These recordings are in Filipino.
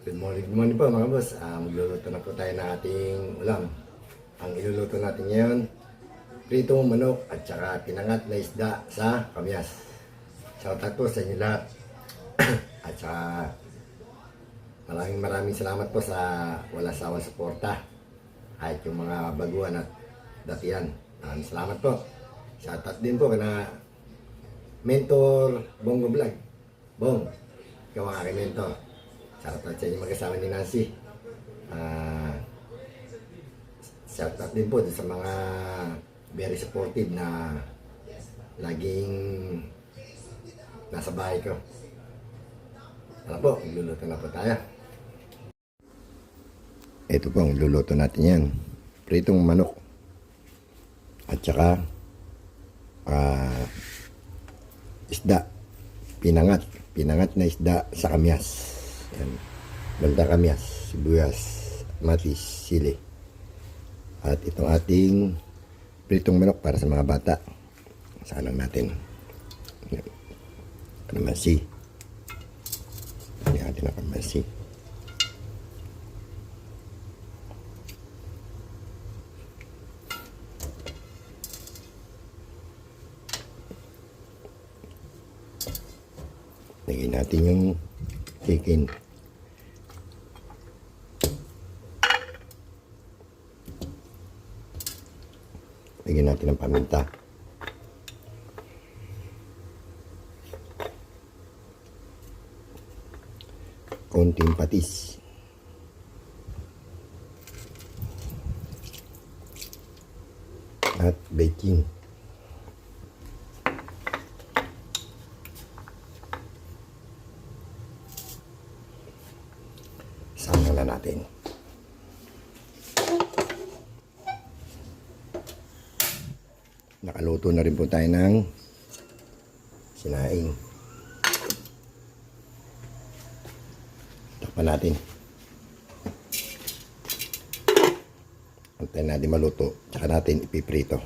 Good morning po mga boss. Magluluto na po tayo ng ating ulam. Ang iluluto natin ngayon, pritong manok at saka pinangat na isda sa kamyas. Shoutout po sa inyo lahat. At saka maraming salamat po sa wala sawang suporta. Kahit yung mga baguhan at datihan. Maraming salamat po. Shoutout din po na mentor Bongo Vlog. Bong, ikaw ang aking mentor. Shoutout sa inyo magkasama ni Nancy. Shoutout din po sa mga very supportive na laging nasa bahay ko. Tara po, magluluto na po tayo. Ito po, magluluto natin yan. Pritong manok. At saka isda. Pinangat na isda sa kamyas. Yan. Banda kamyas, sibuyas, matis, sili. At itong ating pritong manok para sa mga bata. Salang natin. Kalamansi. Yan natin ang kalamansi. Lagyan natin yung chicken. Lagyan natin ang paminta. Konting patis. At baking. Sama na natin. Nakaluto na rin po tayo ng sinaing. Takpan natin. Antayin natin maluto. Tsaka natin ipiprito.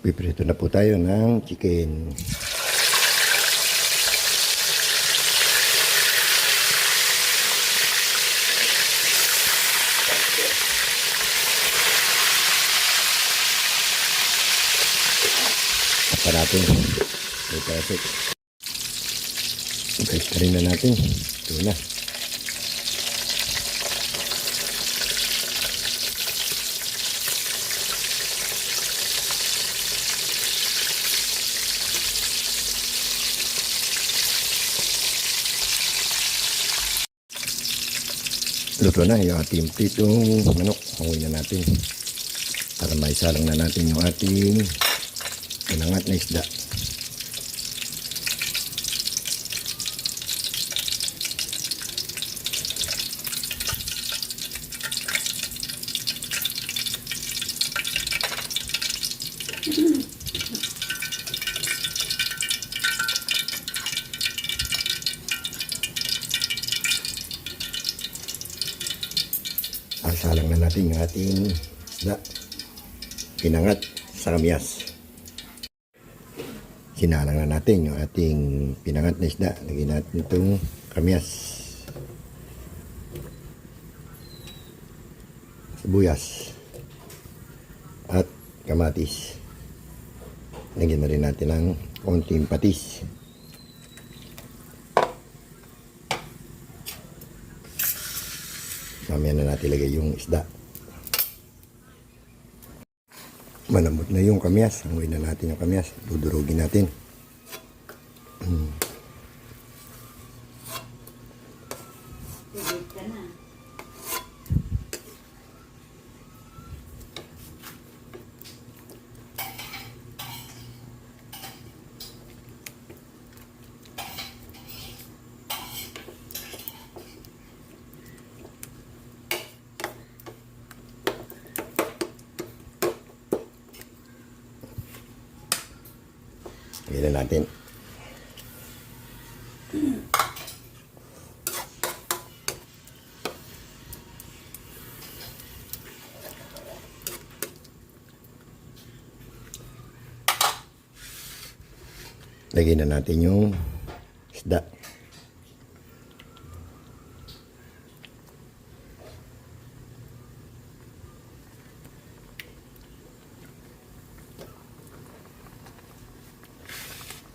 Piprito na po tayo ng chicken. Takpan natin. May perfect. Guys, rin na natin. Ito na. Luto na yung ating pritong manok. Hanguin na natin. Para maisalang na natin yung ating pinangat na isda. Salang na natin yung ating isda pinangat sa kamyas. Sinalang na natin yung ating pinangat na isda. Lagyan natin itong kamyas, sibuyas at kamatis. Lagyan na rin natin ng konting patis. Mamaya na natin lagay yung isda. Malambot na yung kamyas. Hanguin na natin yung kamyas. Dudurugin natin. Lagyan na natin. Lagyan na natin yung isda.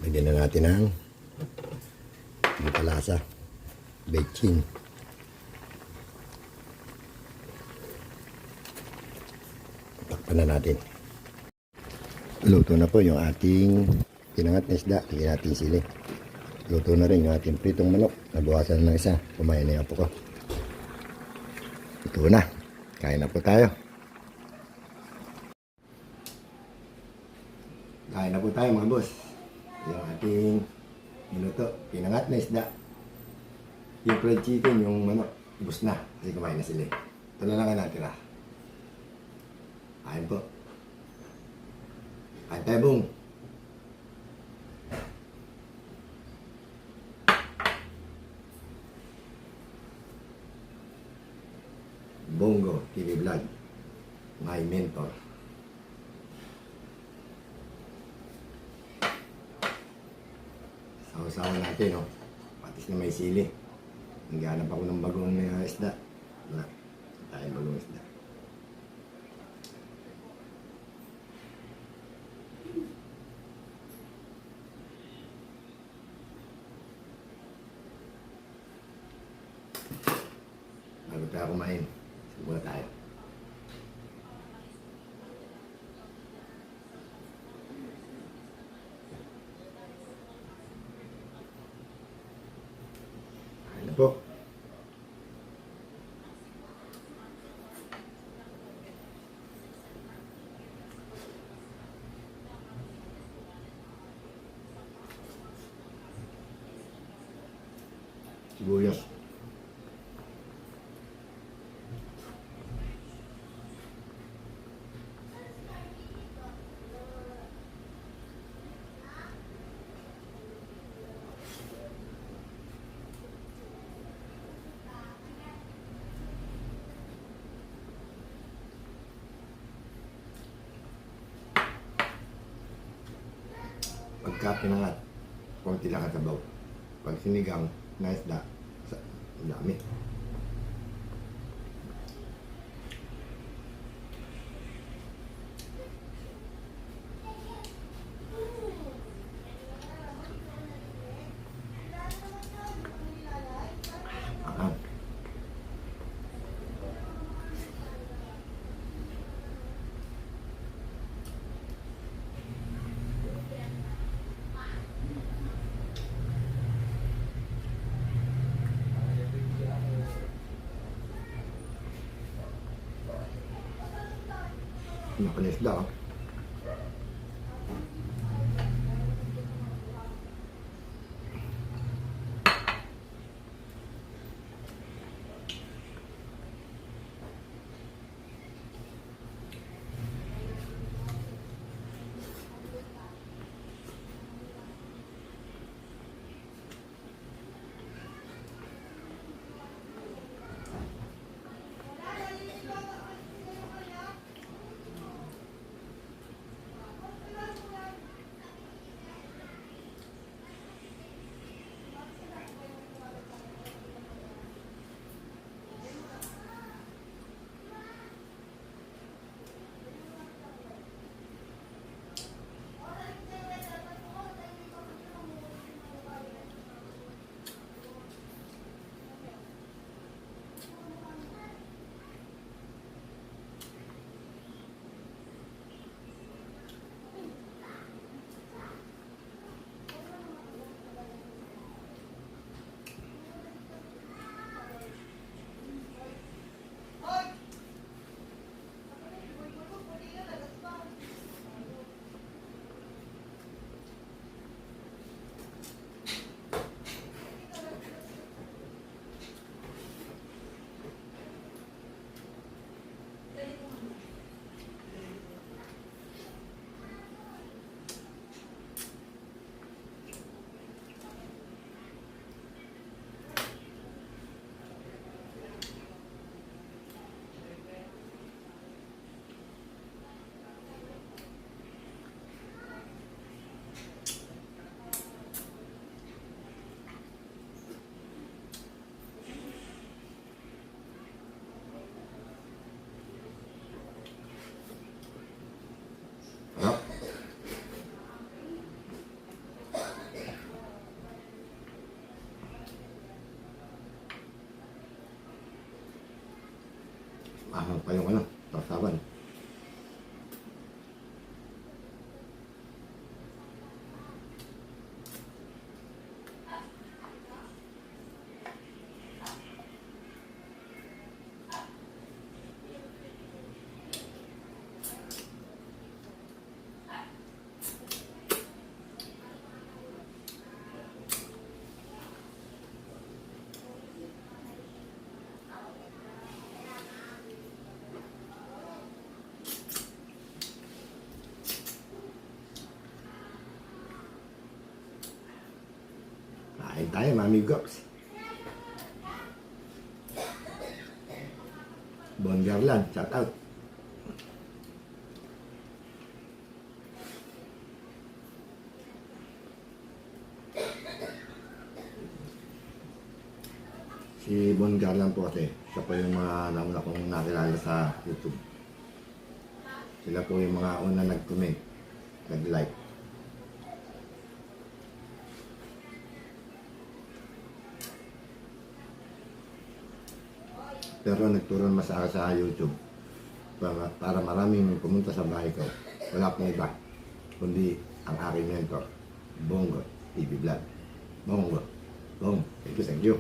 Lagyan na natin ng palasa, baking. Takpan na natin. Luto na po yung ating tinangat na isda. Tignan natin sili. Luto na rin yung ating pritong manok. Nabawasan ng isa. Kumain na yung apo ko. Ito na. Kain na po tayo. Kain na po tayo mga boss. Yung ating minuto. Tinangat na isda. Yung fried chicken, yung manok. Bus na. Kasi kumain na sila. Ito na lang ang natira. Kain po. Kain tayo, Bong. Bongo TV Vlog. My mentor. Sawa-sawa natin, no? Patis na may sili. Naghanap ako ng bagong isda. Wala. Tayo bagong isda. Bago tayo kumain, siguro tayo. Kain na po. Sibuyas. Pagka pinangat, konti lang ang sabaw. Pag sinigang, na isda, ang dami. Ah, Napanisda, oh. Mahal pa yung ano, tasaban. Kain tayo, Mami Gox. Bon Garland, shout out. Si Bon Garland po kasi, siya po yung mga nauna kong nakilala sa YouTube. Sila po yung mga una nag-comment, nag-like. Pero nagturo naman sa akin sa YouTube para maraming pumunta sa bahay ko. Wala pong iba, kundi ang aking mentor, Bongo TV Vlog. Bongo, Bong, thank you.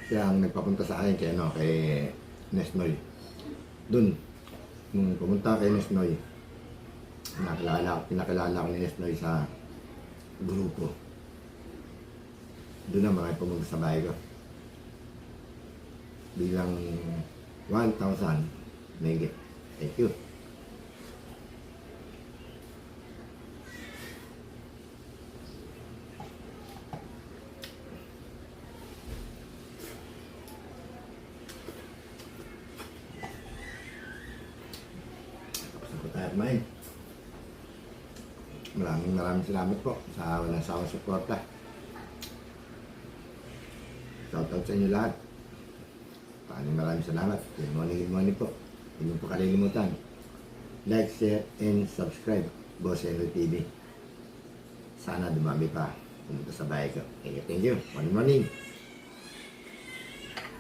Siya ang nagpapunta sa akin kay Nesnoy. Doon, nung pumunta kay Nesnoy, pinakilala ko ni Nesnoy sa grupo. Doon na mga pumunta sa bahay ko. Bilang 1,000 megit. Thank you. At main. Maraming salamat po sa walang sawang suporta. Shoutout sa inyo lahat. Maraming salamat. Good morning po. Hindi niyo po kalilimutan. Like, share, and subscribe. Boss Henry TV. Sana dumami pa pumunta sa bahay ko. Thank you. Morning.